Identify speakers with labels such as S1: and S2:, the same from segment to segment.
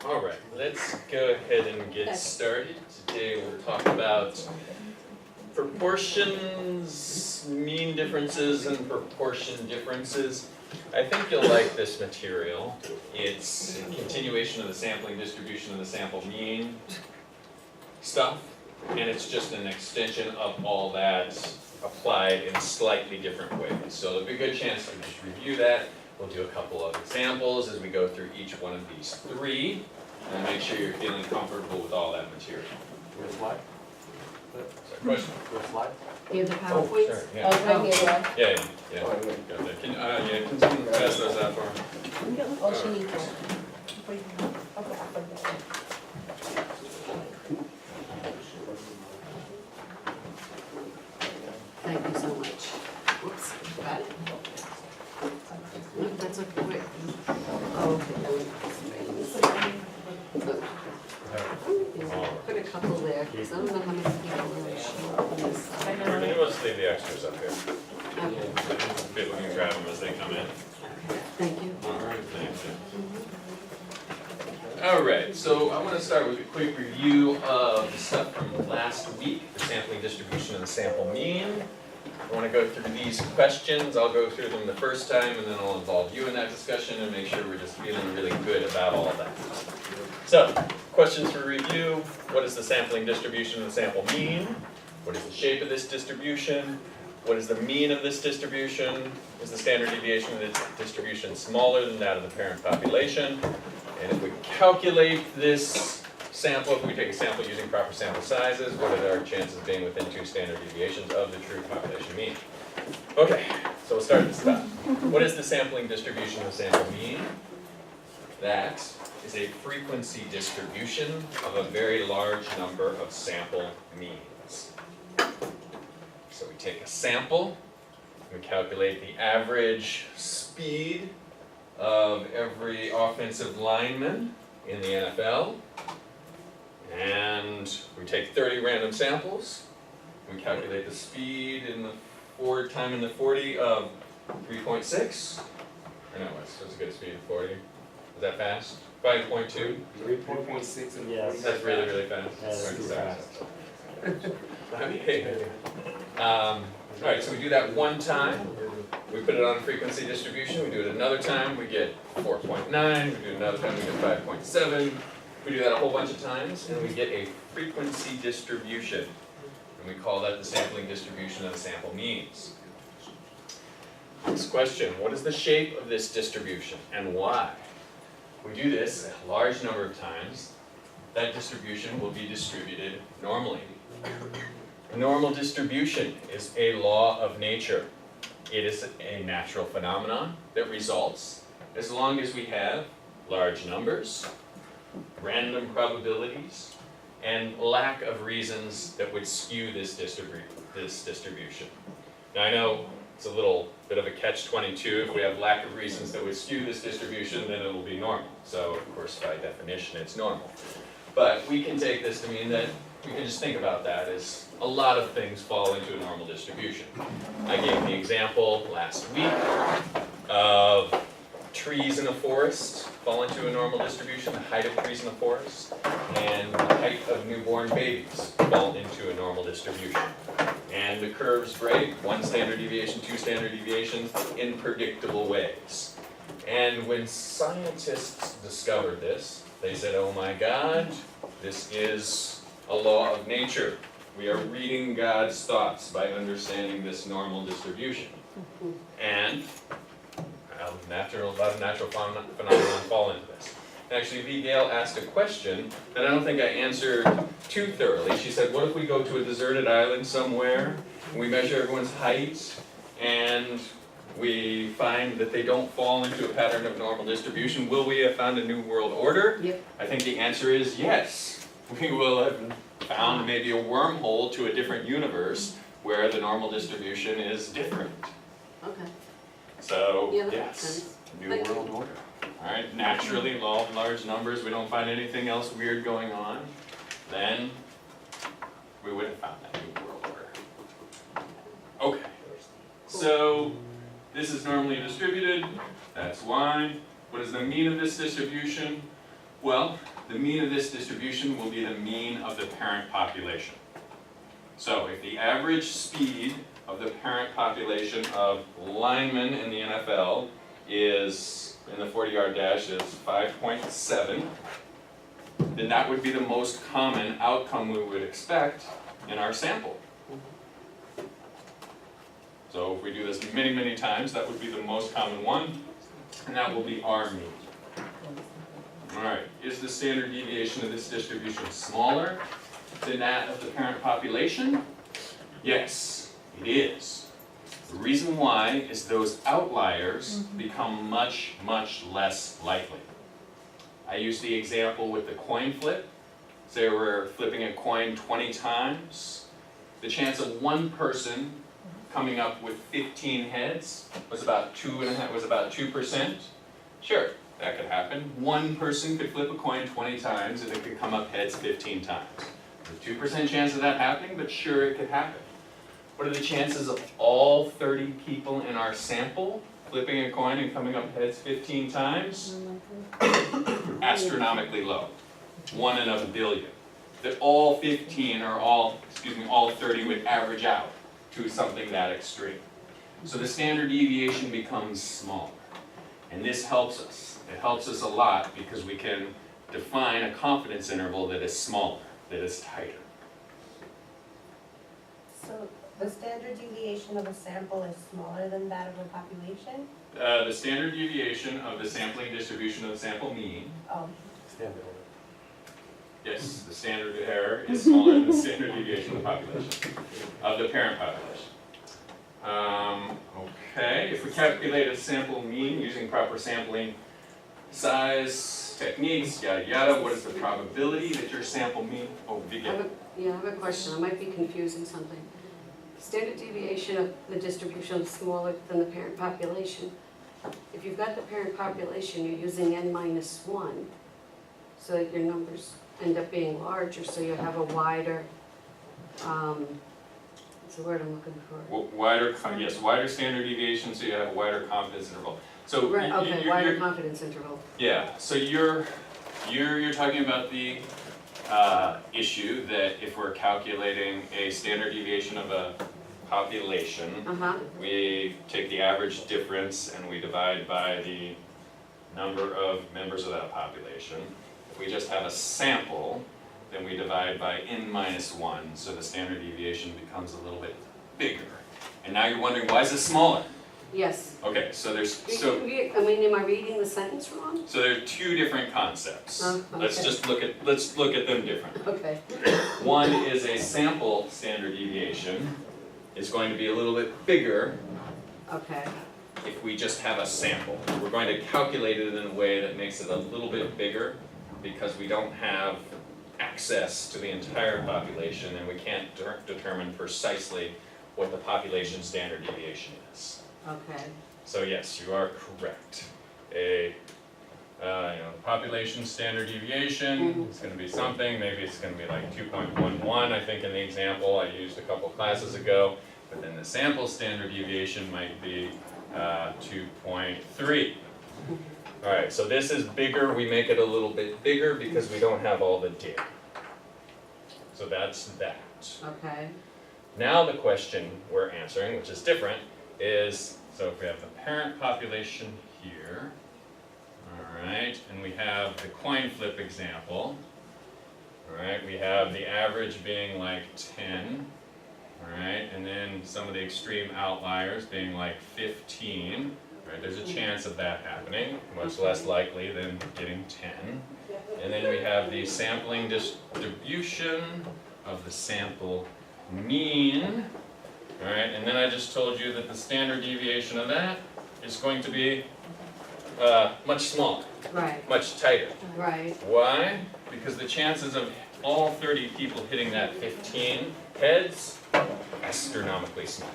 S1: All right, let's go ahead and get started. Today we'll talk about proportions, mean differences, and proportion differences. I think you'll like this material. It's a continuation of the sampling distribution and the sample mean stuff, and it's just an extension of all that applied in slightly different ways. So there'll be a good chance to just review that. We'll do a couple of examples as we go through each one of these three, and make sure you're feeling comfortable with all that material.
S2: Where's slide?
S1: So, question?
S2: Where's slide?
S3: Here the
S1: Oh,
S3: PowerPoints?
S1: sure, yeah.
S3: Oh, right here, right?
S1: Yeah.
S2: Oh, yeah.
S1: Got that. Can someone pass those out for me?
S3: Oh, she needs one. Thank you so much. Whoops, got it. Look, that's a quick. Oh, put a couple there, because I don't know how many people really show up on this side.
S1: Maybe we'll just leave the extras up here.
S3: Okay,
S1: People can grab them as they come in.
S3: thank you.
S1: All right, thank you. All right, so I want to start with a quick review of the stuff from last week, the sampling distribution and the sample mean. I want to go through these questions. I'll go through them the first time, and then I'll involve you in that discussion and make sure we're just feeling really good about all that. So, questions for review. What is the sampling distribution and the sample mean? What is the shape of this distribution? What is the mean of this distribution? Is the standard deviation of this distribution smaller than that of the parent population? And if we calculate this sample, if we take a sample using proper sample sizes, what are our chances of being within 2 standard deviations of the true population mean? Okay, so we'll start at the top. What is the sampling distribution of the sample mean? That is a frequency distribution of a very large number of sample means. So we take a sample, we calculate the average speed of every offensive lineman in the NFL, and we take 30 random samples, we calculate the speed in the time in the 40 of 3.6, or no, what's a good speed of 40? Is that fast? 5.2?
S2: 3.6 and
S4: Yes.
S1: That's really, really fast.
S4: That's
S1: Right,
S4: super
S1: sorry. Okay. Alright, so we do that one time, we put it on a frequency distribution, we do it another time, we get 4.9, we do it another time, we get 5.7, we do that a whole bunch of times, and we get a frequency distribution. And we call that the sampling distribution of the sample means. Next question, what is the shape of this distribution, and why? We do this a large number of times, that distribution will be distributed normally. Normal distribution is a law of nature. It is a natural phenomenon that results as long as we have large numbers, random probabilities, and lack of reasons that would skew this distribution. Now I know it's a little bit of a catch-22. If we have lack of reasons that would skew this distribution, then it will be normal. So of course, by definition, it's normal. But we can take this to mean that we can just think about that as a lot of things fall into a normal distribution. I gave the example last week of trees in a forest fall into a normal distribution, the height of trees in a forest, and the height of newborn babies fall into a normal distribution. And the curves break, 1 standard deviation, 2 standard deviations, in predictable ways. And when scientists discovered this, they said, oh my God, this is a law of nature. We are reading God's thoughts by understanding this normal distribution. And a lot of natural phenomena fall into this. Actually, V. Gale asked a question that I don't think I answered too thoroughly. She said, what if we go to a deserted island somewhere, and we measure everyone's height, and we find that they don't fall into a pattern of normal distribution? Will we have found a new world order?
S3: Yep.
S1: I think the answer is yes. We will have found maybe a wormhole to a different universe where the normal distribution is different.
S3: Okay.
S1: So,
S3: Yeah, that makes
S1: yes,
S3: sense.
S1: new
S3: Thank you.
S1: world order. All right, naturally, law of large numbers, we don't find anything else weird going on, then we would have found that new world order. Okay, so this is normally distributed, that's why. What is the mean of this distribution? Well, the mean of this distribution will be the mean of the parent population. So if the average speed of the parent population of linemen in the NFL is, in the 40-yard dash, is 5.7, then that would be the most common outcome we would expect in our sample. So if we do this many, many times, that would be the most common one, and that will be our mean. All right, is the standard deviation of this distribution smaller than that of the parent population? Yes, it is. The reason why is those outliers become much, much less likely. I used the example with the coin flip. Say we're flipping a coin 20 times. The chance of one person coming up with 15 heads was about 2%. Sure, that could happen. One person could flip a coin 20 times and it could come up heads 15 times. There's a 2% chance of that happening, but sure, it could happen. What are the chances of all 30 people in our sample flipping a coin and coming up heads 15 times? Astronomically low. 1 in a billion. That all 15 or all 30 would average out to something that extreme. So the standard deviation becomes smaller. And this helps us. It helps us a lot because we can define a confidence interval that is smaller, that is tighter.
S4: So the standard deviation of a sample is smaller than that of a population?
S1: The standard deviation of the sampling distribution of the sample mean,
S4: Oh,
S1: yes, the standard error is smaller than the standard deviation of the population, of the parent population. Okay, if we calculate a sample mean using proper sampling size, techniques, yada yada, what is the probability that your sample mean? Oh,
S3: I have a question, I might be confusing something. Standard deviation of the distribution is smaller than the parent population. If you've got the parent population, you're using n-1, so that your numbers end up being larger, so you have a wider, what's the word I'm looking for?
S1: Wider standard deviation, so you have a wider confidence interval. So
S3: Right, okay,
S1: you're-
S3: wider confidence interval.
S1: Yeah, so you're talking about the issue that if we're calculating a standard deviation of a population, we take the average difference and we divide by the number of members of that population. If we just have a sample, then we divide by n-1, so the standard deviation becomes a little bit bigger. And now you're wondering, why is it smaller?
S3: Yes.
S1: Okay, so
S3: Am I reading the sentence wrong?
S1: So there are two different concepts.
S3: Oh,
S1: Let's
S3: okay.
S1: look at them differently.
S3: Okay,
S1: One is a sample standard deviation. It's going to be a little bit bigger
S3: okay,
S1: if we just have a sample. We're going to calculate it in a way that makes it a little bit bigger because we don't have access to the entire population and we can't determine precisely what the population standard deviation is.
S3: okay.
S1: So yes, you are correct. Population standard deviation is going to be something, maybe it's going to be like 2.11, I think in the example I used a couple classes ago, but then the sample standard deviation might be 2.3. All right, so this is bigger, we make it a little bit bigger because we don't have all the data. So that's that.
S3: Okay,
S1: Now the question we're answering, which is different, is, so if we have the parent population here, all right, and we have the coin flip example, all right, we have the average being like 10, all right, and then some of the extreme outliers being like 15, right, there's a chance of that happening, much less likely than getting 10. And then we have the sampling distribution of the sample mean, all right, and then I just told you that the standard deviation of that is going to be much smaller,
S3: right,
S1: much tighter.
S3: right,
S1: Why? Because the chances of all 30 people hitting that 15 heads, astronomically small.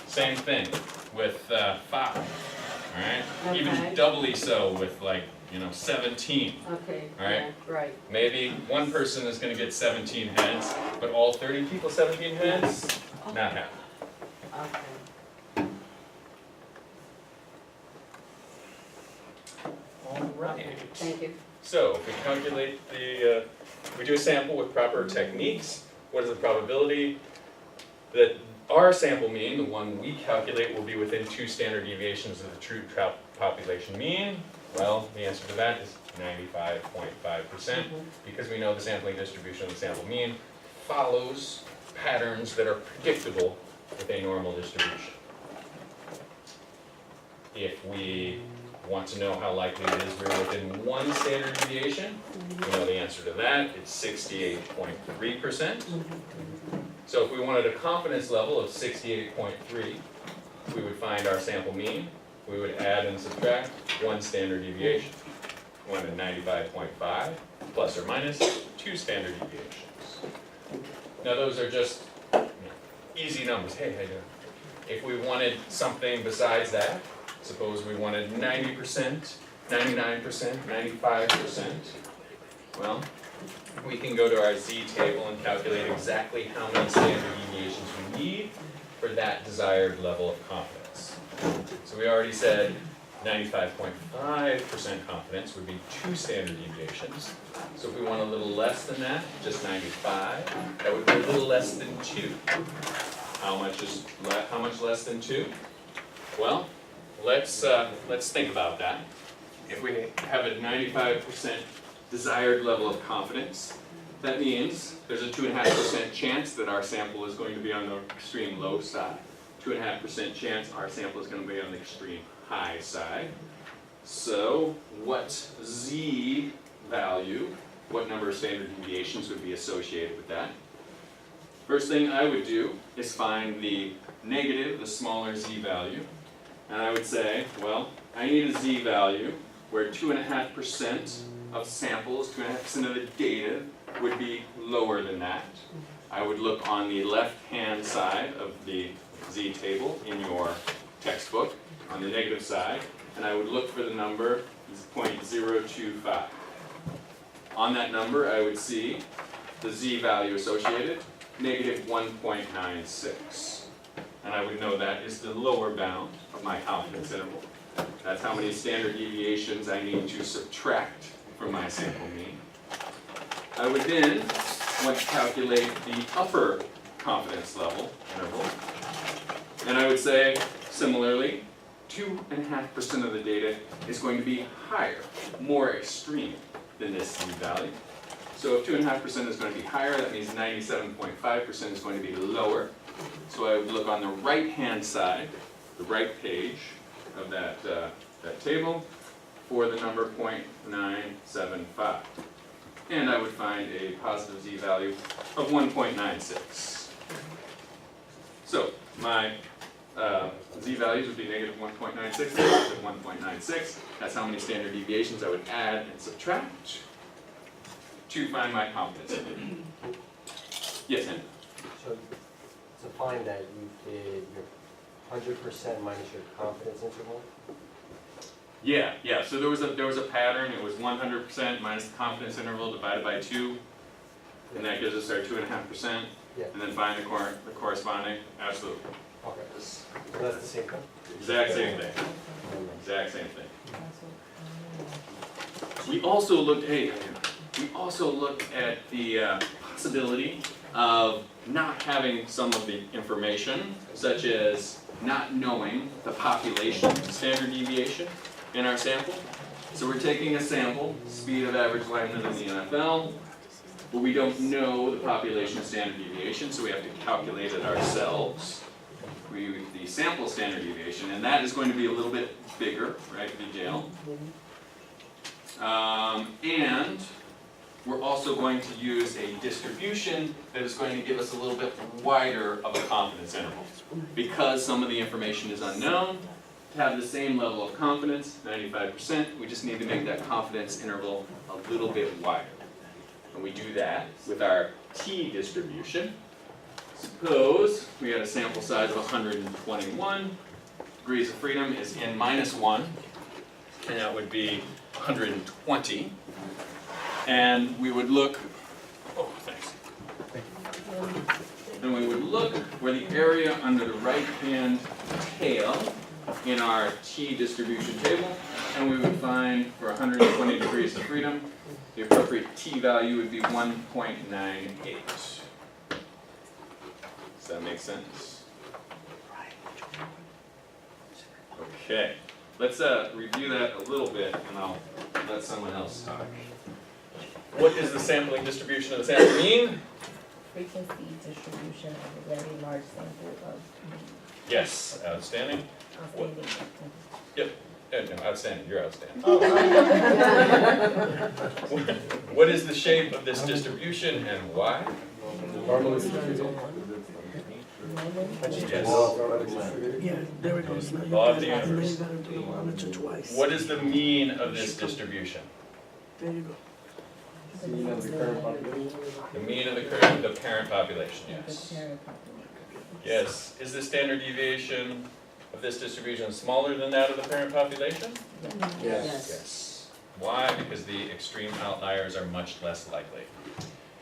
S1: Same thing with 5, all right? Even
S3: Okay.
S1: doubly so with 17.
S3: okay,
S1: All right.
S3: yeah, right,
S1: Maybe one person is going to get 17 heads, but all 30 people 17 heads, not happening.
S3: okay.
S1: All right.
S3: Thank you.
S1: So if we calculate we do a sample with proper techniques, what is the probability that our sample mean, the one we calculate, will be within 2 standard deviations of the true population mean? Well, the answer to that is 95.5%, because we know the sampling distribution of the sample mean follows patterns that are predictable with a normal distribution. If we want to know how likely it is we're within 1 standard deviation, we know the answer to that, it's 68.3%. So if we wanted a confidence level of 68.3, we would find our sample mean, we would add and subtract 1 standard deviation. We wanted 95.5 plus or minus 2 standard deviations. Now those are just easy numbers. Hey, how you doing? If we wanted something besides that, suppose we wanted 90%, 99%, 95%, well, we can go to our z-table and calculate exactly how many standard deviations we need for that desired level of confidence. So we already said 95.5% confidence would be 2 standard deviations. So if we want a little less than that, just 95, that would be a little less than 2. How much less than 2? Well, let's think about that. If we have a 95% desired level of confidence, that means there's a 2.5% chance that our sample is going to be on the extreme low side. 2.5% chance our sample is going to be on the extreme high side. So what z value, what number of standard deviations would be associated with that? First thing I would do is find the negative, the smaller z value, and I would say, well, I need a z value where 2.5% of samples, 2.5% of the data would be lower than that. I would look on the left-hand side of the z-table in your textbook, on the negative side, and I would look for the number 0.025. On that number, I would see the z value associated, negative 1.96. And I would know that is the lower bound of my confidence interval. That's how many standard deviations I need to subtract from my sample mean. I would then want to calculate the upper confidence level interval. And I would say, similarly, 2.5% of the data is going to be higher, more extreme than this z value. So if 2.5% is going to be higher, that means 97.5% is going to be lower. So I would look on the right-hand side, the right page of that table, for the number 0.975. And I would find a positive z value of 1.96. So my z values would be negative 1.96, positive 1.96. That's how many standard deviations I would add and subtract to find my confidence interval. Yes, Henry?
S5: So to find that, you did your 100% minus your confidence interval?
S1: Yeah. So there was a pattern. It was 100% minus the confidence interval divided by 2, and that gives us our 2.5%.
S5: Yeah.
S1: And then find the corresponding. Absolutely.
S5: Okay. So that's the same thing?
S1: Exact same thing. Exact same thing. We also looked at the possibility of not having some of the information, such as not knowing the population standard deviation in our sample. So we're taking a sample, speed of average lineman in the NFL, but we don't know the population standard deviation, so we have to calculate it ourselves. We use the sample standard deviation, and that is going to be a little bit bigger, right, the jail. And we're also going to use a distribution that is going to give us a little bit wider of a confidence interval. Because some of the information is unknown, to have the same level of confidence, 95%, we just need to make that confidence interval a little bit wider. And we do that with our t-distribution. Suppose we had a sample size of 121, degrees of freedom is n minus 1, and that would be 120. And we would look, and we would look where the area under the right-hand tail in our t-distribution table and we would find for 120 degrees of freedom, the appropriate t-value would be 1.98. Does that make sense? Okay, let's review that a little bit, and I'll let someone else talk. What is the sampling distribution of the sample mean?
S6: Frequency distribution of a very large sample of
S1: Yes, outstanding.
S6: outstanding.
S1: No, outstanding, you're outstanding.
S6: Oh,
S1: What is the shape of this distribution and why?
S5: Normally distributed.
S1: Yes.
S7: Yeah, there it goes. Now you
S1: Law of
S7: gotta-
S1: the
S7: now you
S1: universe.
S7: gotta do it once or twice.
S1: What is the mean of this distribution?
S7: There you go.
S5: The mean of the current population.
S1: The mean of the parent population, yes. Yes, is the standard deviation of this distribution smaller than that of the parent population?
S5: Yes.
S1: Yes. Why? Because the extreme outliers are much less likely.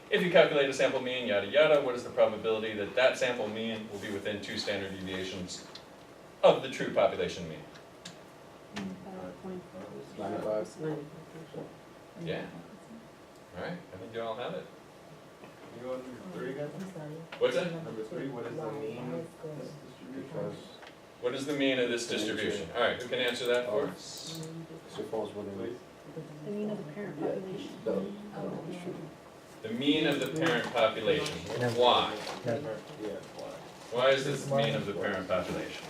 S1: If you calculate a sample mean, yada yada, what is the probability that that sample mean will be within 2 standard deviations of the true population mean?
S5: 95.
S1: Yeah. All right, I think you all have it.
S2: You go to number 3 again?
S1: What's that?
S2: Number 3, what is the mean of this distribution?
S5: Because
S1: What is the mean of this distribution? All right, who can answer that for us?
S5: it falls within
S2: Please.
S6: The mean of the parent population.
S1: The mean of the parent population. Why?
S5: Yeah.
S1: Why is this the mean of the parent population?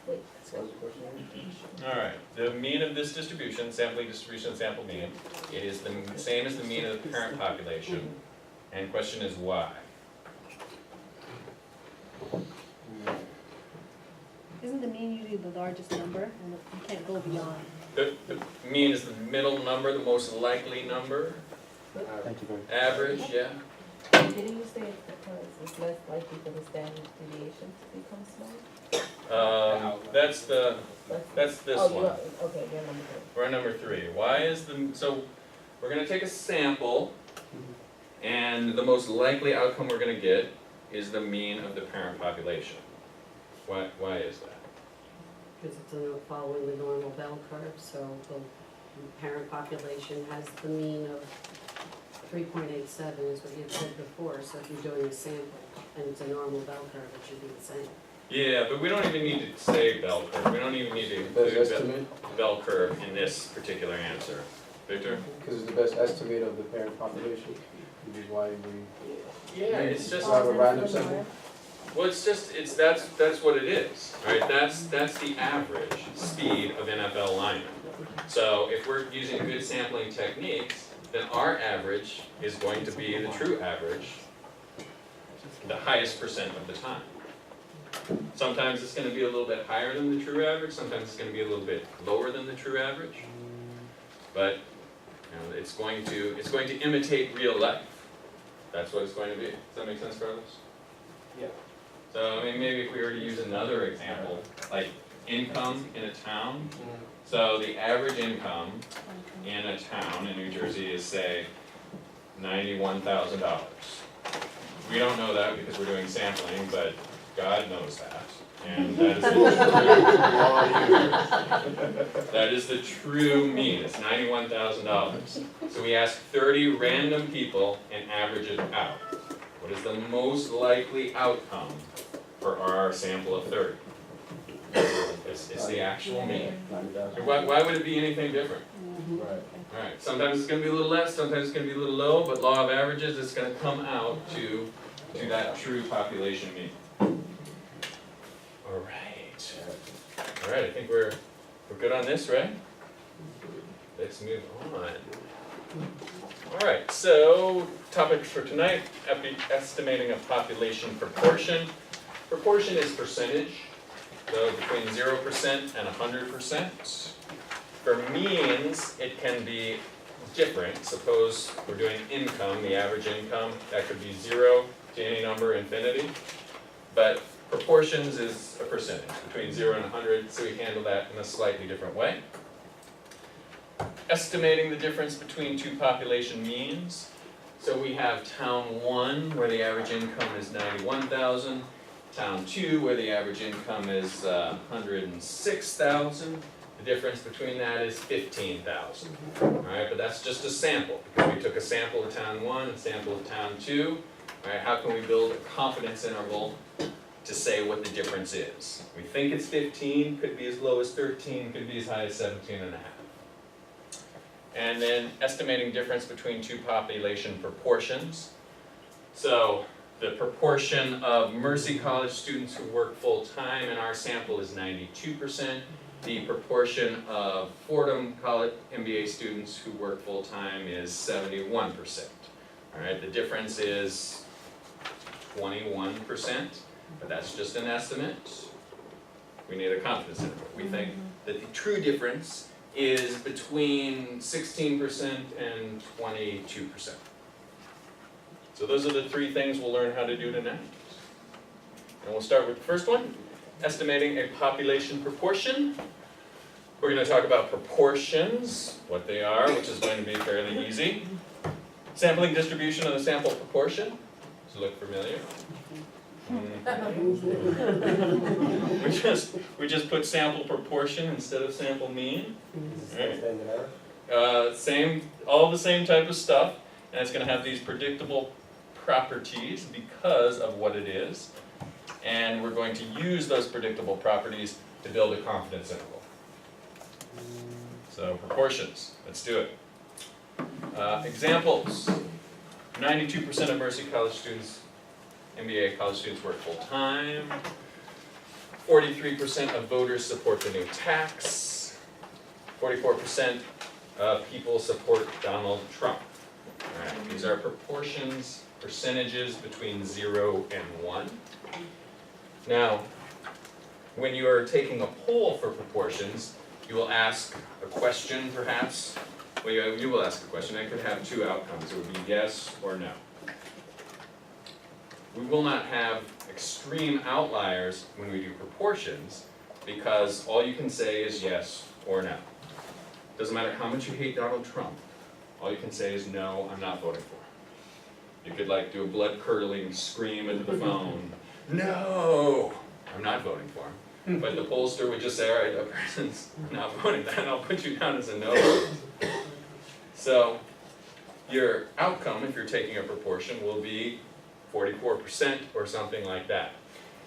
S5: What was the question?
S1: All right, the mean of this distribution, sampling distribution, sample mean, it is the same as the mean of the parent population. And question is why?
S6: Isn't the mean usually the largest number, and you can't go beyond?
S1: The mean is the middle number, the most likely number,
S5: Thank you very much.
S1: average, yeah?
S6: Didn't you say it's because it's less likely for the standard deviation to become small?
S1: That's this
S6: Oh,
S1: one.
S6: okay, you're number 3.
S1: We're on number 3. Why is so we're gonna take a sample, and the most likely outcome we're gonna get is the mean of the parent population. Why is that?
S3: Because it's following the normal bell curve, so the parent population has the mean of 3.87 is what you said before, so if you're doing a sample and it's a normal bell curve, it should be the same.
S1: Yeah, but we don't even need to say bell curve. We don't even need to
S5: Best
S1: include
S5: estimate,
S1: bell curve in this particular answer. Victor?
S5: because it's the best estimate of the parent population, which is why we
S1: Yeah, it's just,
S5: have a random sample.
S1: well, that's what it is, right? That's the average speed of NFL linemen. So if we're using good sampling techniques, then our average is going to be the true average, the highest percent of the time. Sometimes it's gonna be a little bit higher than the true average, sometimes it's gonna be a little bit lower than the true average. But, it's going to imitate real life. That's what it's going to be. Does that make sense, Carlos?
S2: Yeah.
S1: So, I mean, maybe if we were to use another example, like income in a town. So the average income in a town in New Jersey is, say, $91,000. We don't know that because we're doing sampling, but God knows that. And that is the true mean, it's $91,000. So we ask 30 random people and average it out. What is the most likely outcome for our sample of 30? It's the actual mean. Why would it be anything different?
S5: Right.
S1: Alright, sometimes it's gonna be a little less, sometimes it's gonna be a little low, but law of averages, it's gonna come out to that true population mean. Alright, I think we're good on this, right? Let's move on. Alright, so topic for tonight, estimating a population proportion. Proportion is percentage, so between 0% and 100%. For means, it can be different. Suppose we're doing income, the average income, that could be 0 to any number, infinity. But proportions is a percentage, between 0 and 100, so we handle that in a slightly different way. Estimating the difference between two population means. So we have town 1, where the average income is 91,000. Town 2, where the average income is 106,000. The difference between that is 15,000. All right, but that's just a sample, because we took a sample of town 1, a sample of town 2. All right, how can we build a confidence interval to say what the difference is? We think it's 15, could be as low as 13, could be as high as 17.5. And then estimating difference between two population proportions. So the proportion of Mercy College students who work full-time in our sample is 92%. The proportion of Fordham College MBA students who work full-time is 71%. All right, the difference is 21%, but that's just an estimate. We need a confidence interval. We think that the true difference is between 16% and 22%. So those are the 3 things we'll learn how to do tonight. And we'll start with the first one, estimating a population proportion. We're going to talk about proportions, what they are, which is going to be fairly easy. Sampling distribution of the sample proportion. Does it look familiar? We just put sample proportion instead of sample mean. Right. All the same type of stuff, and it's going to have these predictable properties because of what it is, and we're going to use those predictable properties to build a confidence interval. So proportions, let's do it. Examples: 92% of Mercy College students, MBA college students work full-time. 43% of voters support the new tax. 44% of people support Donald Trump. All right, these are proportions, percentages between 0 and 1. Now, when you are taking a poll for proportions, you will ask a question perhaps. Well, you will ask a question. It could have 2 outcomes. It would be yes or no. We will not have extreme outliers when we do proportions because all you can say is yes or no. Doesn't matter how much you hate Donald Trump. All you can say is no, I'm not voting for him. You could like do a blood-curdling scream into the phone, no, I'm not voting for him. But the pollster would just say, all right, that person's not voting, then I'll put you down as a no vote. So your outcome, if you're taking a proportion, will be 44% or something like that.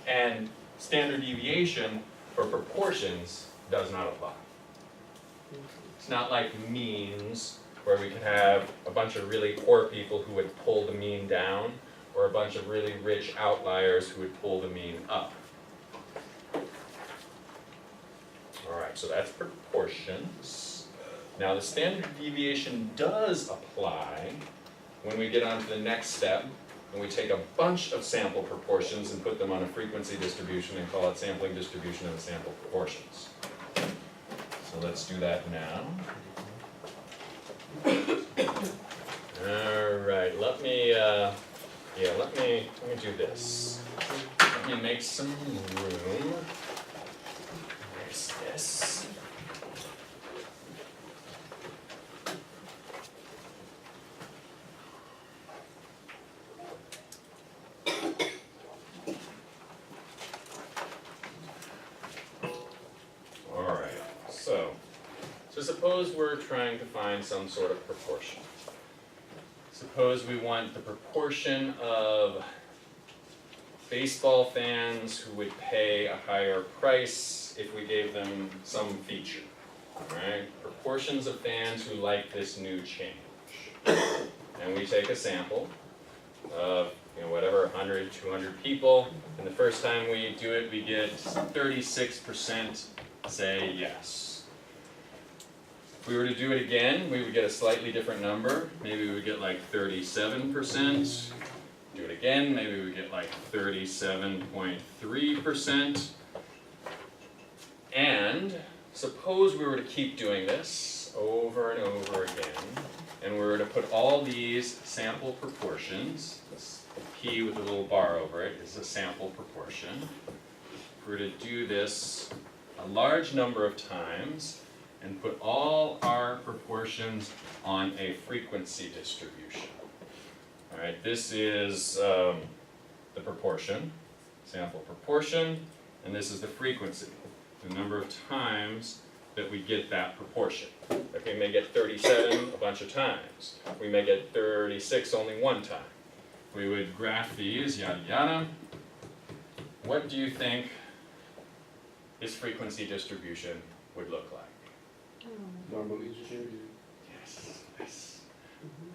S1: And standard deviation for proportions does not apply. It's not like means, where we could have a bunch of really poor people who would pull the mean down, or a bunch of really rich outliers who would pull the mean up. All right, so that's proportions. Now the standard deviation does apply when we get on to the next step, and we take a bunch of sample proportions and put them on a frequency distribution and call it sampling distribution of the sample proportions. So let's do that now. All right, let me do this. Let me make some room. There's this. All right, so suppose we're trying to find some sort of proportion. Suppose we want the proportion of baseball fans who would pay a higher price if we gave them some feature. Right? Proportions of fans who like this new change. And we take a sample of whatever, 100, 200 people, and the first time we do it, we get 36% say yes. If we were to do it again, we would get a slightly different number. Maybe we would get like 37%. Do it again, maybe we would get like 37.3%. And suppose we were to keep doing this over and over again, and we were to put all these sample proportions, this P with a little bar over it is a sample proportion. If we were to do this a large number of times, and put all our proportions on a frequency distribution. Alright, this is the proportion, sample proportion, and this is the frequency, the number of times that we get that proportion. Okay, we may get 37 a bunch of times. We may get 36 only one time. We would graph these, yada yada. What do you think this frequency distribution would look like?
S2: Normally distributed.
S1: Yes, yes.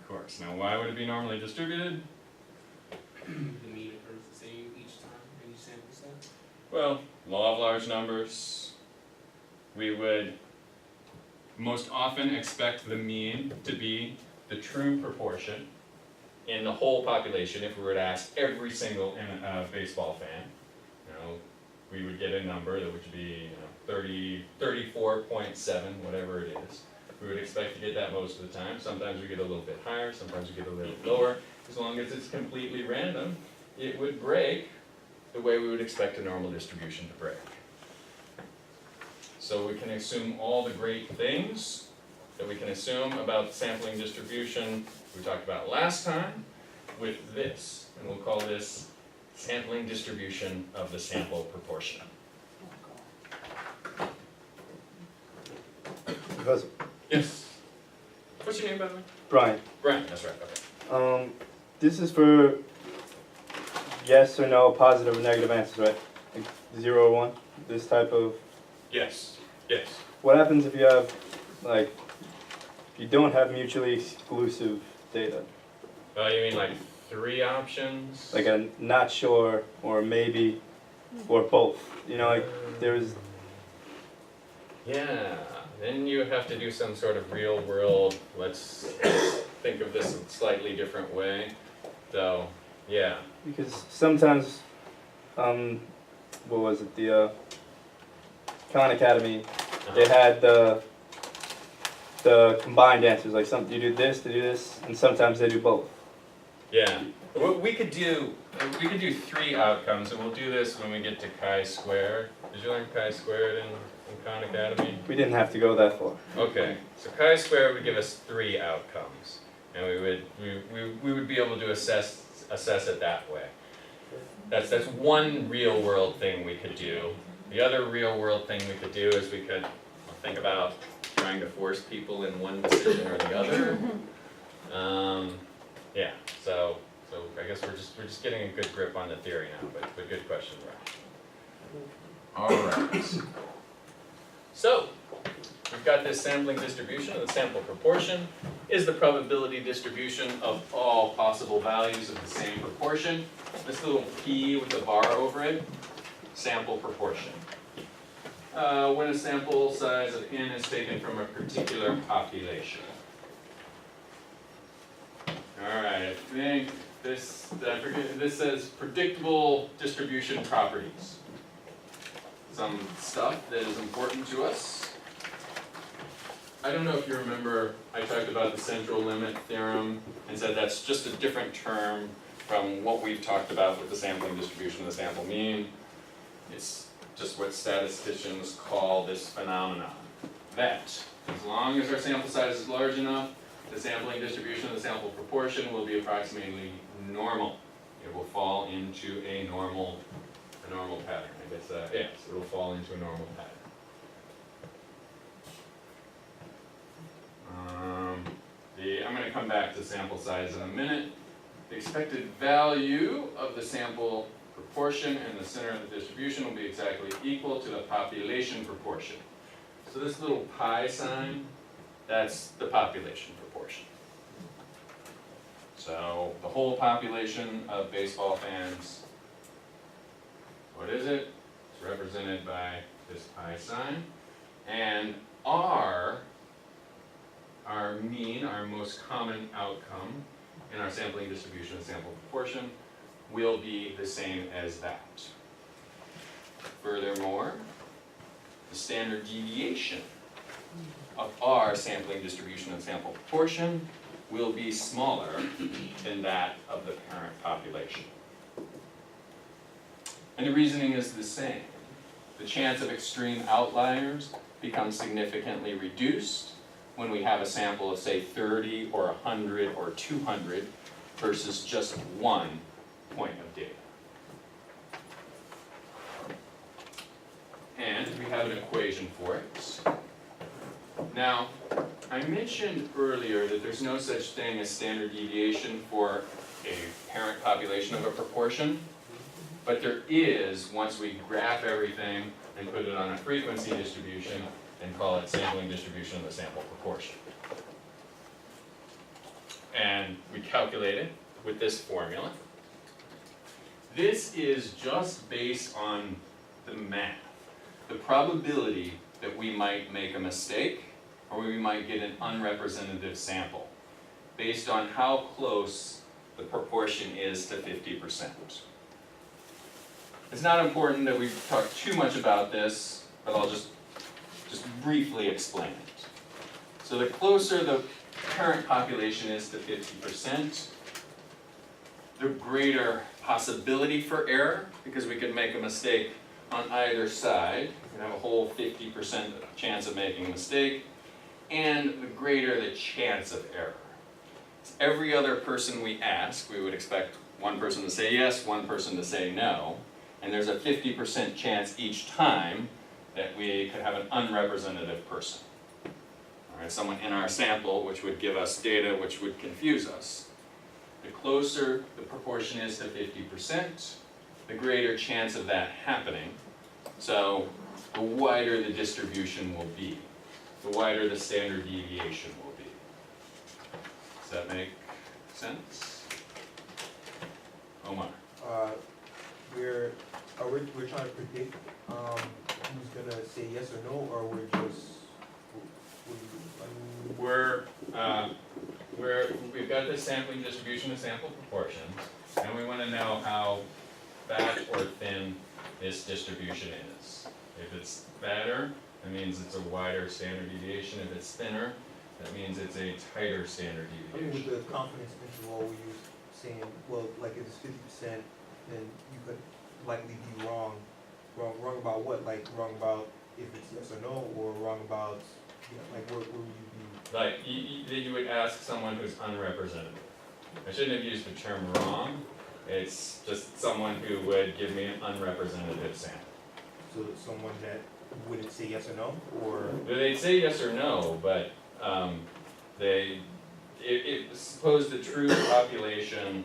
S1: Of course. Now, why would it be normally distributed?
S8: The mean occurs the same each time in each sample set?
S1: Well, law of large numbers. We would most often expect the mean to be the true proportion in the whole population. If we were to ask every single baseball fan, we would get a number that would be 34.7, whatever it is. We would expect to get that most of the time. Sometimes we get a little bit higher, sometimes we get a little lower. As long as it's completely random, it would break the way we would expect a normal distribution to break. So we can assume all the great things that we can assume about sampling distribution we talked about last time with this, and we'll call this sampling distribution of the sample proportion.
S9: Professor
S1: Yes? What's your name, by the way?
S9: Brian,
S1: Brian, that's right, okay.
S9: this is for yes or no, positive or negative answers, right? Like 0 or 1, this type of.
S1: Yes, yes.
S9: What happens if you have, like, if you don't have mutually exclusive data?
S1: You mean like 3 options?
S9: Like a not sure, or maybe, or both. You know, like there's.
S1: Yeah, then you have to do some sort of real world, let's think of this in a slightly different way. So, yeah.
S9: Because sometimes, what was it, the Khan Academy, they had the combined answers, like some, you do this, and sometimes they do both.
S1: Yeah, we could do 3 outcomes, and we'll do this when we get to chi-squared. Did you learn chi-squared in Khan Academy?
S9: We didn't have to go that far.
S1: Okay, so chi-squared would give us 3 outcomes, and we would be able to assess it that way. That's one real world thing we could do. The other real world thing we could do is we could think about trying to force people in one decision or the other. Yeah, so I guess we're just getting a good grip on the theory now, but good question, Brian. All right. So we've got this sampling distribution, or the sample proportion is the probability distribution of all possible values of the same proportion. This little p with a bar over it, sample proportion. When a sample size of n is taken from a particular population. All right, I think this says predictable distribution properties. Some stuff that is important to us. I don't know if you remember, I talked about the central limit theorem and said that's just a different term from what we've talked about with the sampling distribution, the sample mean. It's just what statisticians call this phenomenon. That as long as our sample size is large enough, the sampling distribution of the sample proportion will be approximately normal. It will fall into a normal pattern. I guess, yes, it will fall into a normal pattern. I'm going to come back to sample size in a minute. The expected value of the sample proportion in the center of the distribution will be exactly equal to the population proportion. So this little pi sign, that's the population proportion. So the whole population of baseball fans, what is it? It's represented by this pi sign. And our mean, our most common outcome in our sampling distribution and sample proportion will be the same as that. Furthermore, the standard deviation of our sampling distribution and sample proportion will be smaller than that of the parent population. And the reasoning is the same. The chance of extreme outliers becomes significantly reduced when we have a sample of, say, 30 or 100 or 200 versus just one point of data. And we have an equation for it. Now, I mentioned earlier that there's no such thing as standard deviation for a parent population of a proportion, but there is once we graph everything and put it on a frequency distribution and call it sampling distribution of the sample proportion. And we calculate it with this formula. This is just based on the math, the probability that we might make a mistake or we might get an unrepresentative sample based on how close the proportion is to 50%. It's not important that we talk too much about this, but I'll just briefly explain it. So the closer the parent population is to 50%, the greater possibility for error, because we could make a mistake on either side. We have a whole 50% chance of making a mistake, and the greater the chance of error. Every other person we ask, we would expect one person to say yes, one person to say no, and there's a 50% chance each time that we could have an unrepresentative person. All right, someone in our sample which would give us data which would confuse us. The closer the proportion is to 50%, the greater chance of that happening. So the wider the distribution will be, the wider the standard deviation will be. Does that make sense? Omar?
S2: We're trying to predict, who's gonna say yes or no, or we're just,
S1: We've got this sampling distribution of sample proportions, and we want to know how fat or thin this distribution is. If it's fatter, that means it's a wider standard deviation. If it's thinner, that means it's a tighter standard
S2: I mean,
S1: deviation.
S2: with the confidence interval, we use saying, well, like if it's 50%, then you could likely be wrong. Wrong about what? Like wrong about if it's yes or no, or wrong about, like where would you be?
S1: Like, you would ask someone who's unrepresentative. I shouldn't have used the term wrong. It's just someone who would give me an unrepresentative sample.
S2: So someone that wouldn't say yes or no, or?
S1: They'd say yes or no, but suppose the true population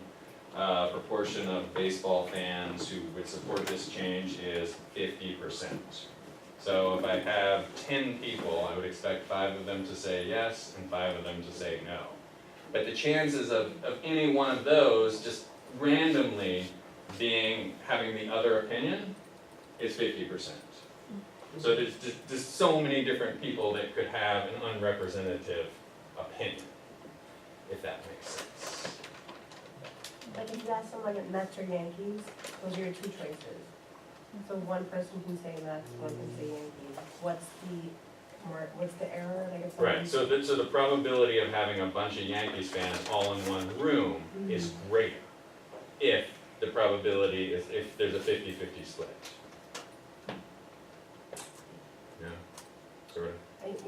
S1: proportion of baseball fans who would support this change is 50%. So if I have 10 people, I would expect 5 of them to say yes and 5 of them to say no. But the chances of any one of those just randomly having the other opinion is 50%. So there's so many different people that could have an unrepresentative opinion, if that makes sense.
S4: Like if you ask someone at Mets or Yankees, those are your two choices. So one person can say Mets, one can say Yankees. What's the error? Like if someone-
S1: Right, so the probability of having a bunch of Yankees fans all in one room is greater if the probability is, if there's a 50-50 split. Yeah, sort of.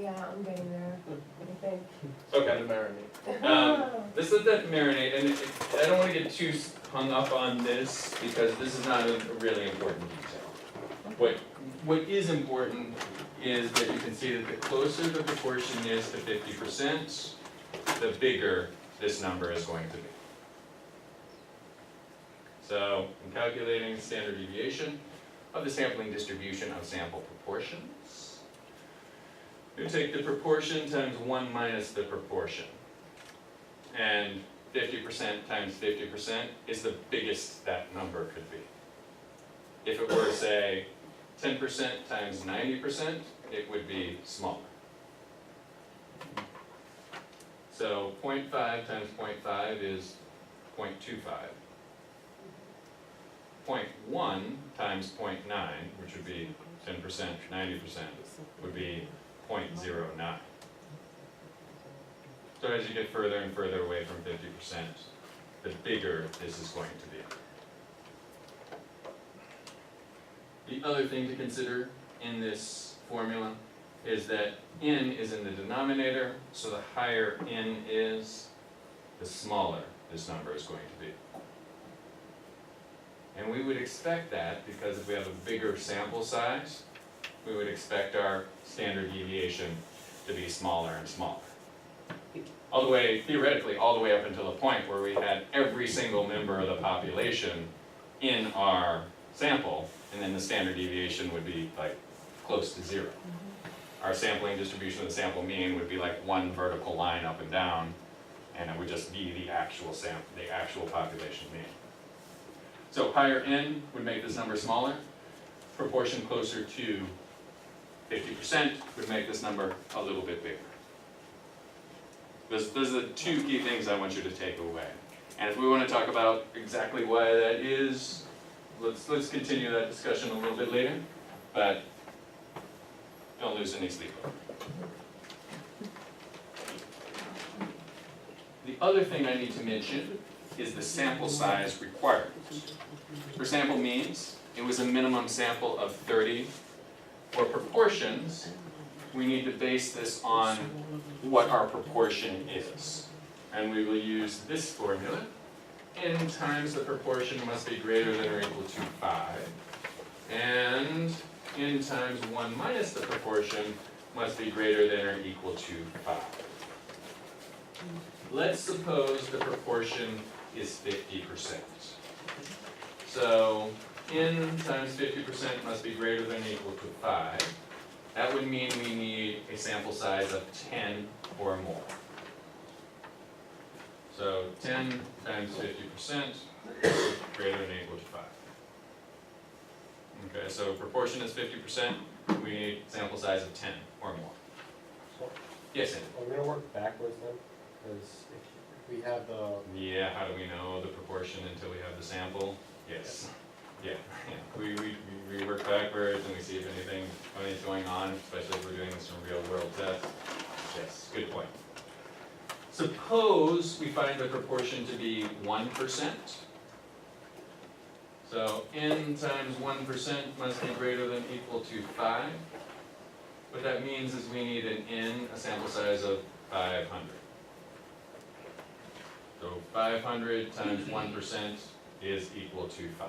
S4: Yeah, I'm getting there. What do you think?
S1: Okay. Let's let that marinate, and I don't want to get too hung up on this because this is not a really important detail. What is important is that you can see that the closer the proportion is to 50%, the bigger this number is going to be. So I'm calculating standard deviation of the sampling distribution of sample proportions. We take the proportion times 1 minus the proportion. And 50% times 50% is the biggest that number could be. If it were, say, 10% times 90%, it would be smaller. So 0.5 times 0.5 is 0.25. 0.1 times 0.9, which would be 10%, 90%, would be 0.09. So as you get further and further away from 50%, the bigger this is going to be. The other thing to consider in this formula is that n is in the denominator, so the higher n is, the smaller this number is going to be. And we would expect that because if we have a bigger sample size, we would expect our standard deviation to be smaller and smaller. All the way, theoretically, all the way up until the point where we had every single member of the population in our sample, and then the standard deviation would be like close to 0. Our sampling distribution of the sample mean would be like one vertical line up and down, and it would just be the actual population mean. So higher n would make this number smaller. Proportion closer to 50% would make this number a little bit bigger. Those are the two key things I want you to take away. And if we want to talk about exactly why that is, let's continue that discussion a little bit later, but don't lose any sleep. The other thing I need to mention is the sample size required. For sample means, it was a minimum sample of 30. For proportions, we need to base this on what our proportion is. And we will use this formula. N times the proportion must be greater than or equal to 5. And n times 1 minus the proportion must be greater than or equal to 5. Let's suppose the proportion is 50%. So n times 50% must be greater than or equal to 5. That would mean we need a sample size of 10 or more. So 10 times 50% greater than or equal to 5. Okay, so proportion is 50%, we need sample size of 10 or more.
S5: So,
S1: Yes, Andy?
S5: are we gonna work backwards then? Because if we have the,
S1: Yeah, how do we know the proportion until we have the sample? Yes. Yeah. We work backwards and we see if anything funny is going on, especially if we're doing some real world tests. Yes, good point. Suppose we find the proportion to be 1%. So n times 1% must be greater than or equal to 5. What that means is we need an n, a sample size of 500. So 500 times 1% is equal to 5.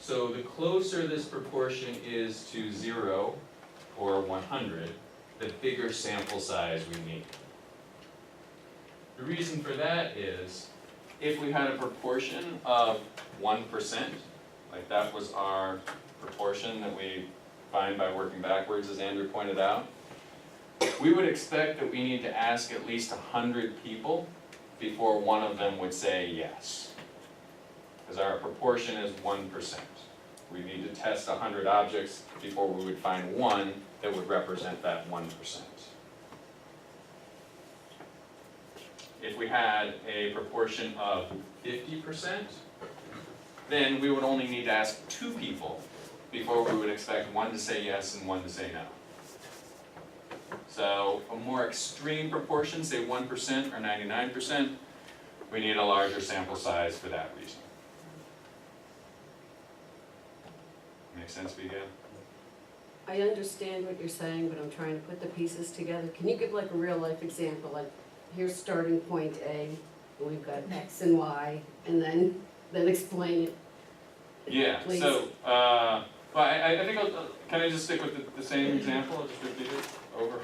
S1: So the closer this proportion is to 0 or 100, the bigger sample size we need. The reason for that is, if we had a proportion of 1%, like that was our proportion that we find by working backwards, as Andrew pointed out, we would expect that we need to ask at least 100 people before one of them would say yes. Because our proportion is 1%. We need to test 100 objects before we would find one that would represent that 1%. If we had a proportion of 50%, then we would only need to ask 2 people before we would expect one to say yes and one to say no. So a more extreme proportion, say 1% or 99%, we need a larger sample size for that reason. Make sense, Vivian?
S3: I understand what you're saying, but I'm trying to put the pieces together. Can you give like a real life example, like here's starting point A, and we've got X and Y, and then explain it?
S1: Yeah,
S3: Please.
S1: so, well, I think can I just stick with the same example? I'll just repeat it over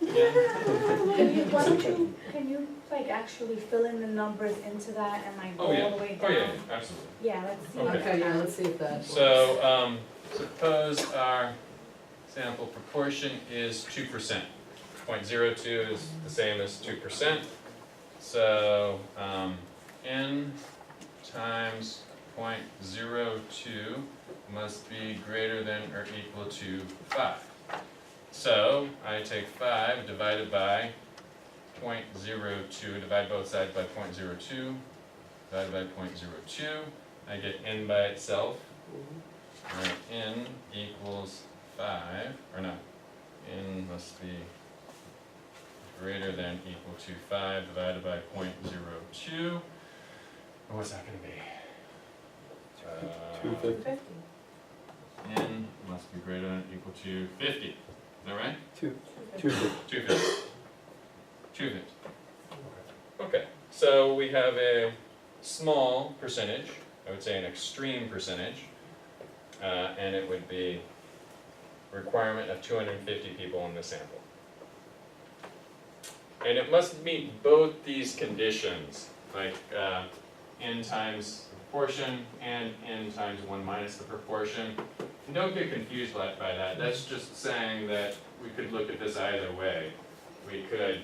S1: again.
S10: Can you like actually fill in the numbers into that and like go
S1: Oh, yeah.
S10: all the way
S1: Oh,
S10: down?
S1: yeah, absolutely.
S10: Yeah, let's see.
S1: Okay.
S3: Okay, yeah, let's see if that works.
S1: So, suppose our sample proportion is 2%. 0.02 is the same as 2%. So, n times 0.02 must be greater than or equal to 5. So, I take 5 divided by 0.02, divide both sides by 0.02, divided by 0.02, I get n by itself. Alright, n equals 5, or no, n must be greater than equal to 5 divided by 0.02. What's that going to be?
S9: 250.
S1: N must be greater than equal to 50. Is that right?
S9: 250.
S1: 250. 250. Okay. So we have a small percentage, I would say an extreme percentage, and it would be requirement of 250 people in the sample. And it must meet both these conditions, like n times the proportion and n times 1 minus the proportion. And don't get confused by that. That's just saying that we could look at this either way. We could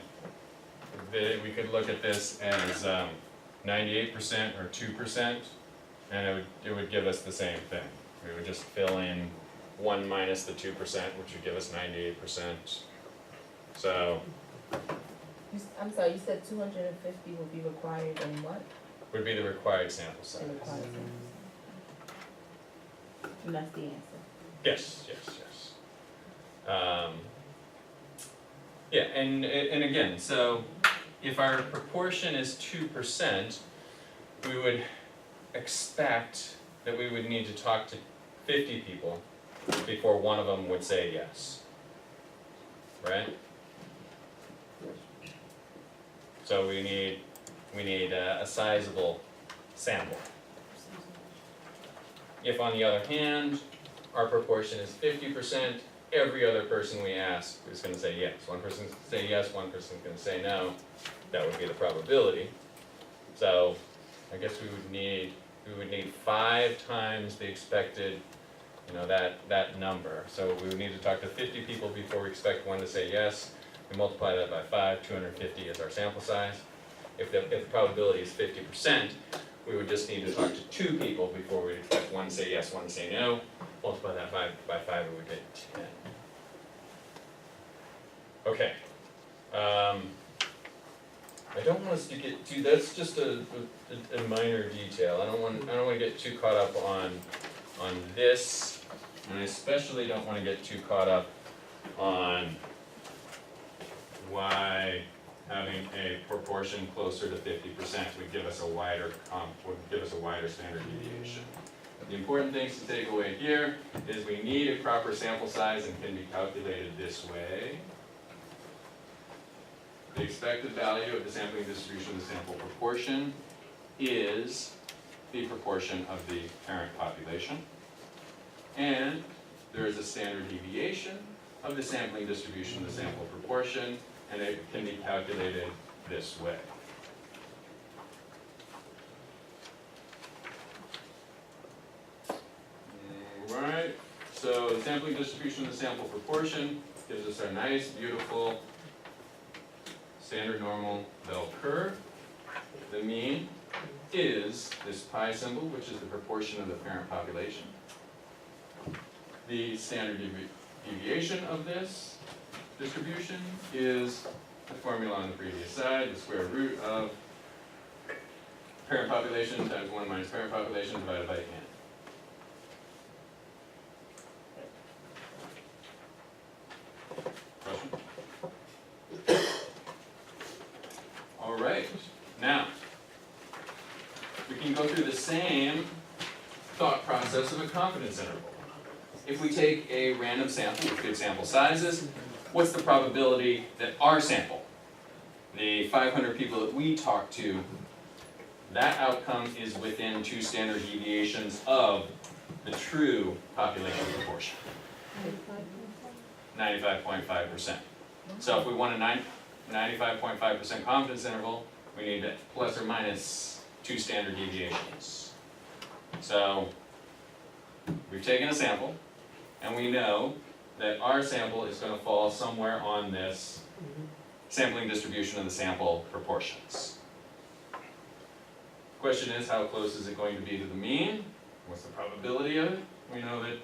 S1: look at this as 98% or 2%, and it would give us the same thing. We would just fill in 1 minus the 2%, which would give us 98%. So,
S6: I'm sorry, you said 250 will be required in what?
S1: would be the required sample size.
S6: In required samples. And that's the answer.
S1: Yes. Yeah, and again, so if our proportion is 2%, we would expect that we would need to talk to 50 people before one of them would say yes. Right? So we need a sizable sample. If on the other hand, our proportion is 50%, every other person we ask is going to say yes. One person's going to say yes, one person's going to say no. That would be the probability. So I guess we would need 5 times the expected, that number. So we would need to talk to 50 people before we expect one to say yes. We multiply that by 5, 250 is our sample size. If the probability is 50%, we would just need to talk to 2 people before we expect one to say yes, one to say no. Multiply that by 5, we would get 10. Okay. I don't want us to get too. That's just a minor detail. I don't want to get too caught up on this, and I especially don't want to get too caught up on why having a proportion closer to 50% would give us a wider standard deviation. The important things to take away here is we need a proper sample size and can be calculated this way. The expected value of the sampling distribution of the sample proportion is the proportion of the parent population. And there is a standard deviation of the sampling distribution of the sample proportion, and it can be calculated this way. Alright, so the sampling distribution of the sample proportion gives us our nice, beautiful, standard normal bell curve. The mean is this pi symbol, which is the proportion of the parent population. The standard deviation of this distribution is the formula on the previous side, the square root of parent population times 1 minus parent population divided by n. Question? All right, now, we can go through the same thought process of a confidence interval. If we take a random sample with good sample sizes, what's the probability that our sample, the 500 people that we talk to, that outcome is within 2 standard deviations of the true population proportion? 95.5%. So if we want a 95.5% confidence interval, we need plus or minus 2 standard deviations. So we've taken a sample, and we know that our sample is going to fall somewhere on this sampling distribution of the sample proportions. Question is, how close is it going to be to the mean? What's the probability of it? We know that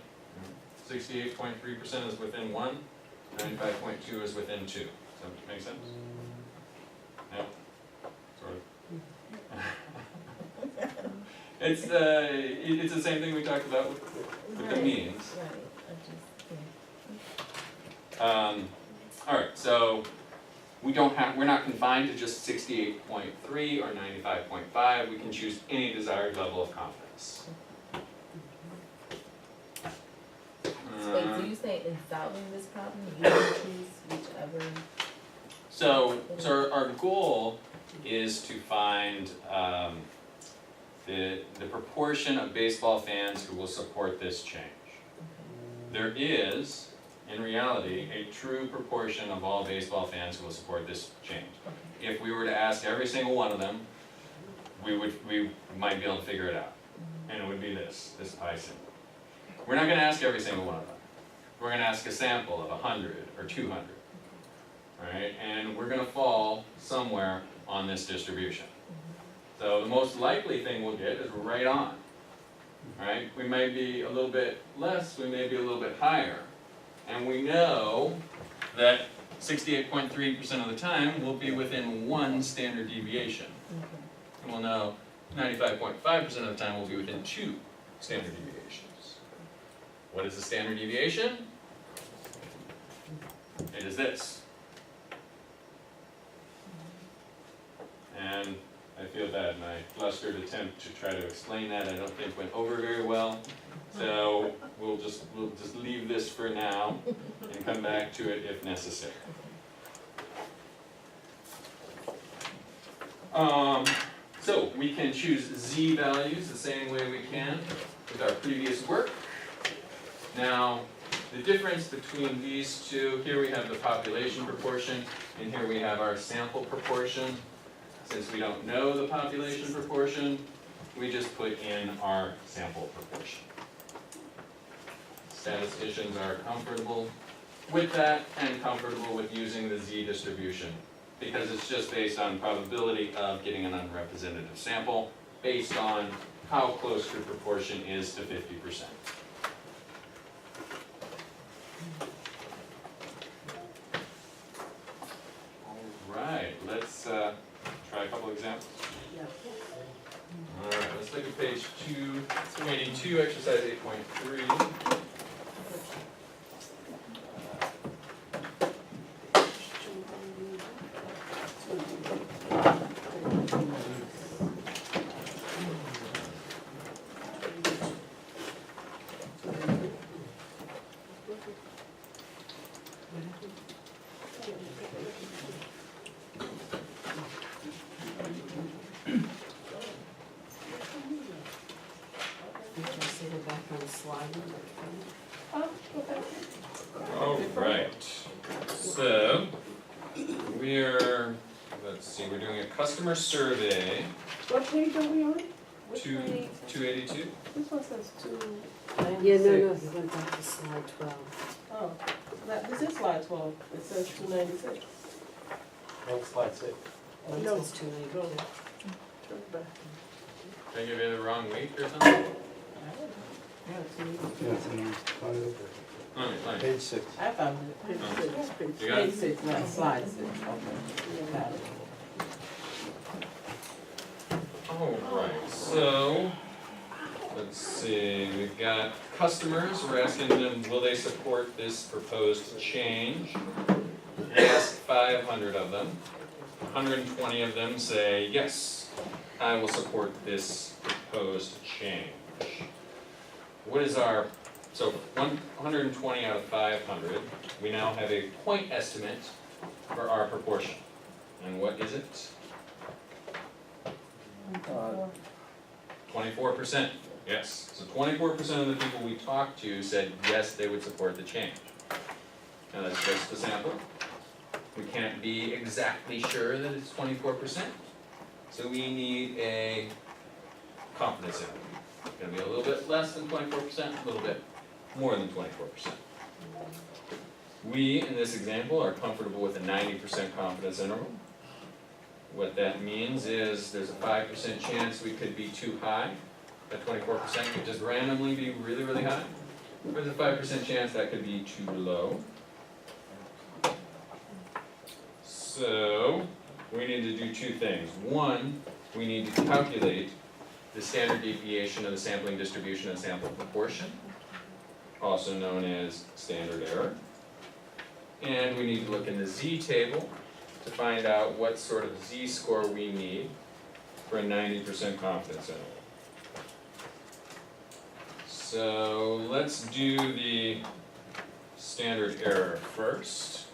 S1: 68.3% is within 1, 95.2 is within 2. Does that make sense? No? Sort of. It's the same thing we talked about with the means. All right, so we're not confined to just 68.3 or 95.5. We can choose any desired level of confidence.
S6: Wait, so you say in solving this problem, you can choose whichever?
S1: So our goal is to find the proportion of baseball fans who will support this change. There is, in reality, a true proportion of all baseball fans who will support this change. If we were to ask every single one of them, we might be able to figure it out. And it would be this pie symbol. We're not gonna ask every single one of them. We're gonna ask a sample of 100 or 200. Right? And we're gonna fall somewhere on this distribution. So the most likely thing we'll get is right on. Right? We may be a little bit less, we may be a little bit higher. And we know that 68.3% of the time we'll be within one standard deviation. And we'll know 95.5% of the time we'll be within 2 standard deviations. What is the standard deviation? It is this. And I feel bad, my flustered attempt to try to explain that I don't think went over very well. So we'll just leave this for now and come back to it if necessary. So we can choose Z values the same way we can with our previous work. Now, the difference between these two, here we have the population proportion, and here we have our sample proportion. Since we don't know the population proportion, we just put in our sample proportion. Statisticians are comfortable with that and comfortable with using the Z distribution because it's just based on probability of getting an unrepresentative sample based on how close the proportion is to 50%. All right, let's try a couple examples. All right, let's look at page 282, exercise 8.3. All right, so we're doing a customer survey,
S6: What page are we on?
S1: 282.
S6: This one says 296.
S3: Yeah, no, you went back to slide 12.
S6: Oh, this is slide 12, it says 296.
S5: No, slide 6.
S3: Oh, it
S6: No.
S3: says 292.
S6: Turn it back.
S1: Did I give you the wrong week or something?
S6: Yeah, 296.
S9: Yeah, it's in
S1: Fine.
S9: page 6.
S6: I found it, page 6.
S1: You got it?
S6: Page 6, not slide 6, okay. Got it.
S1: All right, so let's see, we've got customers, we're asking them, will they support this proposed change? We asked 500 of them. 120 of them say, yes, I will support this proposed change. What is our, so 120 out of 500, we now have a point estimate for our proportion. And what is it? 24%, yes. So 24% of the people we talked to said yes, they would support the change. Now that's just the sample. We can't be exactly sure that it's 24%. So we need a confidence interval. It's gonna be a little bit less than 24%, a little bit more than 24%. We, in this example, are comfortable with a 90% confidence interval. What that means is there's a 5% chance we could be too high. That 24% could just randomly be really, really high. There's a 5% chance that could be too low. So we need to do two things. One, we need to calculate the standard deviation of the sampling distribution and sample proportion, also known as standard error. And we need to look in the Z table to find out what sort of Z-score we need for a 90% confidence interval. So let's do the standard error first.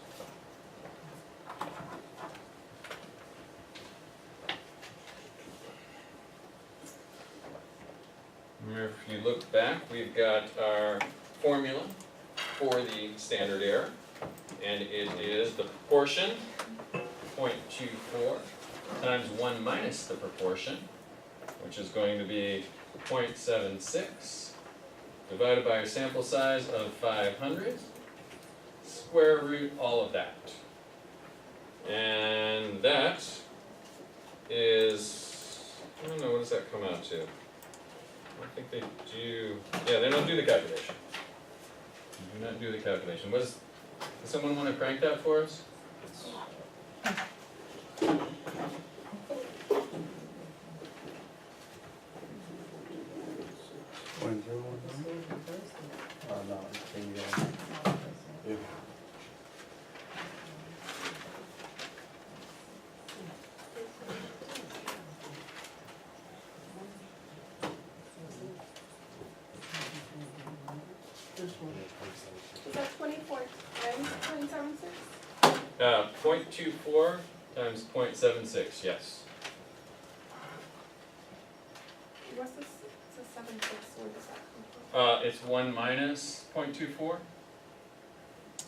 S1: If you look back, we've got our formula for the standard error, and it is the proportion, 0.24, times 1 minus the proportion, which is going to be 0.76, divided by our sample size of 500, square root all of that. And that is, I don't know, what does that come out to? I don't think they do, yeah, they don't do the calculation. They do not do the calculation. Does someone want to crank that for us?
S9: Oh, no, it's changing. If
S6: Is that 24 times 0.76?
S1: 0.24 times 0.76, yes.
S6: What's this? It's a 76, where does that come from?
S1: It's 1 minus 0.24.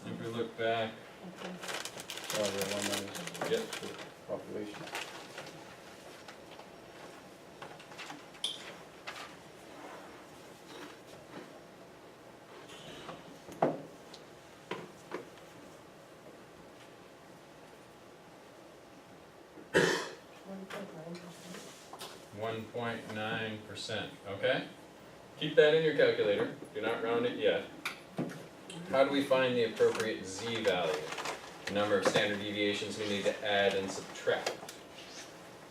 S1: If we look back,
S9: oh, the 1 minus
S1: yep,
S9: population.
S4: $1.9.
S1: 1.9%, okay? Keep that in your calculator, do not round it yet. How do we find the appropriate z-value? The number of standard deviations we need to add and subtract.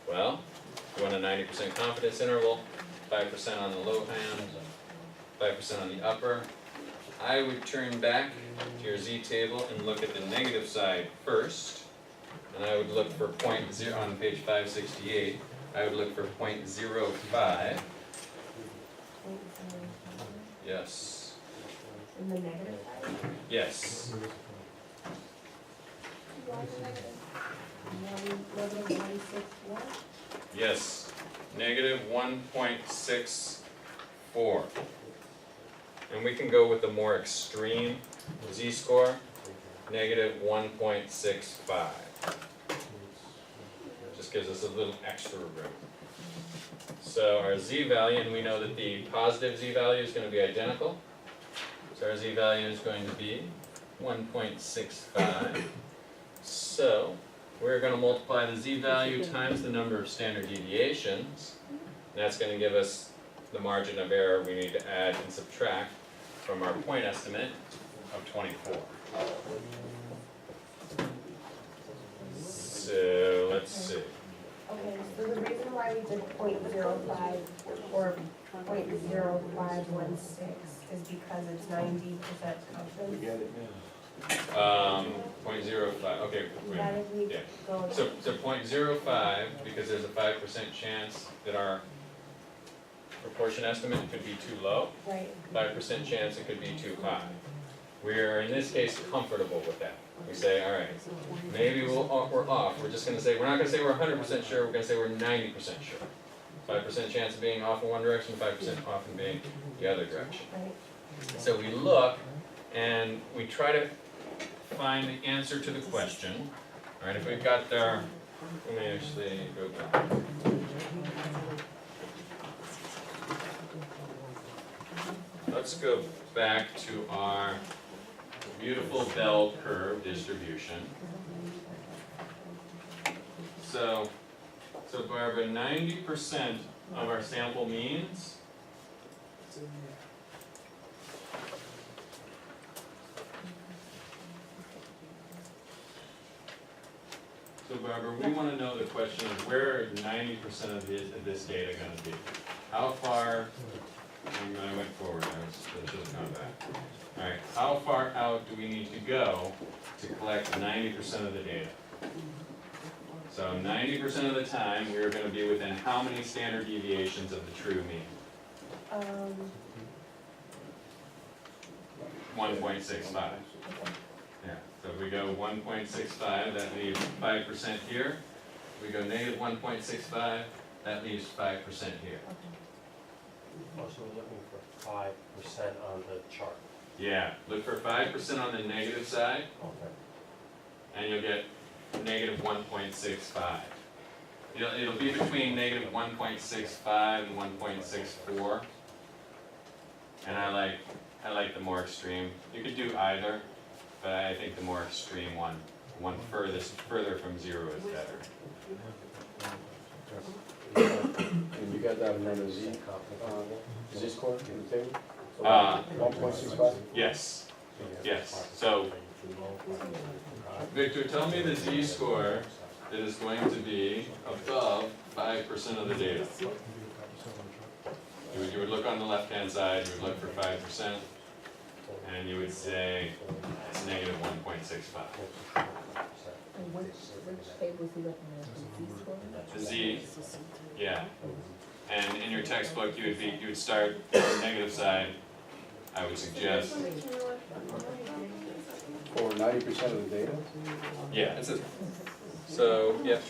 S1: Well, we want a 90% confidence interval, 5% on the low hand, 5% on the upper. I would turn back to your z-table and look at the negative side first. And I would look for on page 568, I would look for 0.05. Yes.
S4: In the negative side?
S1: Yes.
S4: Why the negative? Negative 161?
S1: Yes. Negative 1.64. And we can go with the more extreme z-score, negative 1.65. Just gives us a little extra room. So our z-value, and we know that the positive z-value is going to be identical. So our z-value is going to be 1.65. So we're going to multiply the z-value times the number of standard deviations. And that's going to give us the margin of error we need to add and subtract from our point estimate of 24. So let's see.
S4: Okay, so the reason why we did 0.05 or 0.0516 is because it's 90% confidence.
S1: 0.05, okay, wait a
S4: That
S1: minute.
S4: if we
S1: Yeah.
S4: go.
S1: So 0.05, because there's a 5% chance that our proportion estimate could be too low,
S4: Right,
S1: 5% chance it could be too high. We're, in this case, comfortable with that. We say, all right, maybe we're off. We're just gonna say, we're not gonna say we're 100% sure, we're gonna say we're 90% sure. 5% chance of being off in one direction, 5% off in being the other direction.
S4: right.
S1: So we look and we try to find the answer to the question. All right, if we've got there, let me actually go back. Let's go back to our beautiful bell curve distribution. So Barbara, 90% of our sample means So Barbara, we want to know the question of where 90% of this data going to be. How far, I went forward, I should have gone back. All right, how far out do we need to go to collect 90% of the data? So 90% of the time, we're going to be within how many standard deviations of the true mean? 1.65. Yeah, so if we go 1.65, that leaves 5% here. If we go negative 1.65, that leaves 5% here.
S5: Also looking for 5% on the chart.
S1: Yeah, look for 5% on the negative side,
S5: Okay.
S1: and you'll get negative 1.65. It'll be between negative 1.65 and 1.64. And I like the more extreme. You could do either, but I think the more extreme one further from 0 is better.
S11: And you got that another Z-score in the table? 1.65?
S1: Yes, yes. So, Victor, tell me the Z-score that is going to be above 5% of the data. You would look on the left-hand side, you would look for 5%, and you would say it's negative 1.65.
S6: And which table is he looking at, the Z score?
S1: The Z, yeah. And in your textbook, you would start on the negative side. I would suggest,
S11: For 90% of the data?
S1: yeah. So, yeah.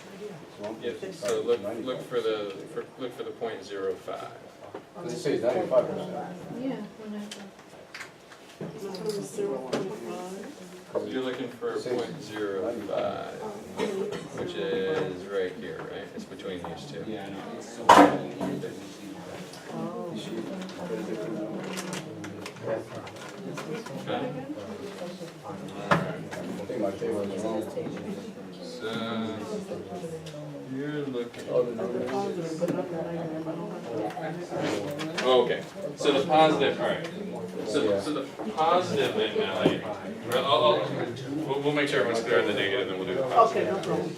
S1: Yeah, so look for the 0.05.
S11: Does it say 95%?
S6: Yeah, when I
S1: So you're looking for 0.05, which is right here, right? It's between these two.
S8: Yeah, I know, it's so.
S1: Okay.
S11: I think my table is wrong.
S1: So you're looking. Okay. So the positive, all right. So the positive in LA. We'll make sure everyone's clear on the negative, and then we'll do the positive.
S7: Okay, no problem.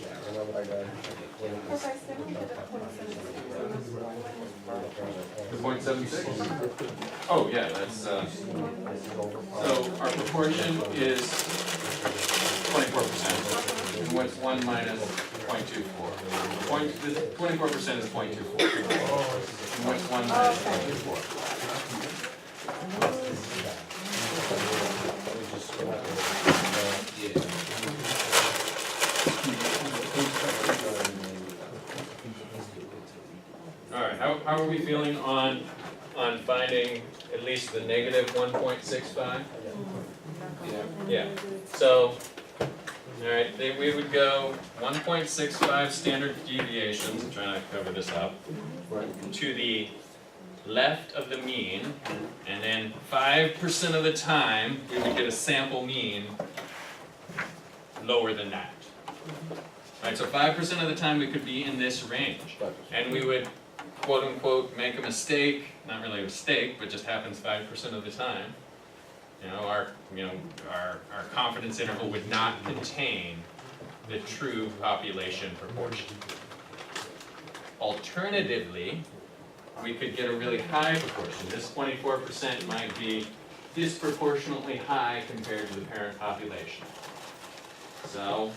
S11: I got it.
S1: The 0.76? Oh, yeah, that's, so our proportion is 24%. And what's 1 minus 0.24? 24% is 0.24. And what's 1 minus 0.24? All right, how are we feeling on finding at least the negative 1.65? Yeah, so, all right, we would go 1.65 standard deviations, I'm trying to cover this up, to the left of the mean, and then 5% of the time, we would get a sample mean lower than that. All right, so 5% of the time we could be in this range, and we would quote unquote make a mistake, not really a mistake, but just happens 5% of the time. Our confidence interval would not contain the true population proportion. Alternatively, we could get a really high proportion. This 24% might be disproportionately high compared to the parent population. So,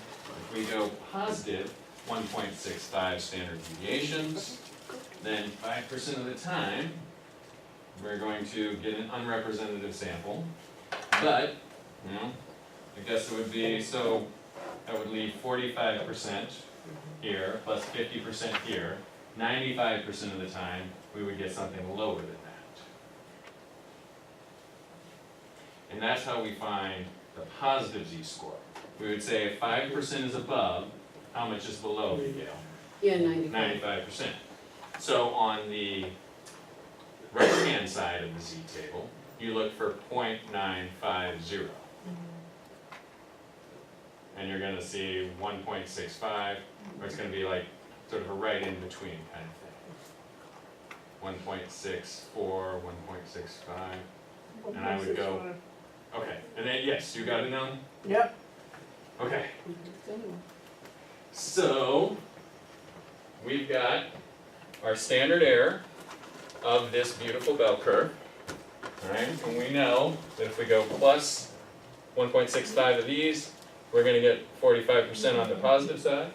S1: if we go positive 1.65 standard deviations, then 5% of the time, we're going to get an unrepresentative sample. But, I guess it would be, so that would leave 45% here, plus 50% here. 95% of the time, we would get something lower than that. And that's how we find the positive Z-score. We would say if 5% is above, how much is below, Miguel?
S3: Yeah, 95.
S1: 95%. So on the right-hand side of the Z-table, you look for 0.950. And you're gonna see 1.65, or it's gonna be like sort of a right in between kind of thing. 1.64, 1.65, and I would go, okay, and then, yes, you got it known?
S7: Yep.
S1: Okay. So, we've got our standard error of this beautiful bell curve, alright, and we know that if we go plus 1.65 of these, we're gonna get 45% on the positive side,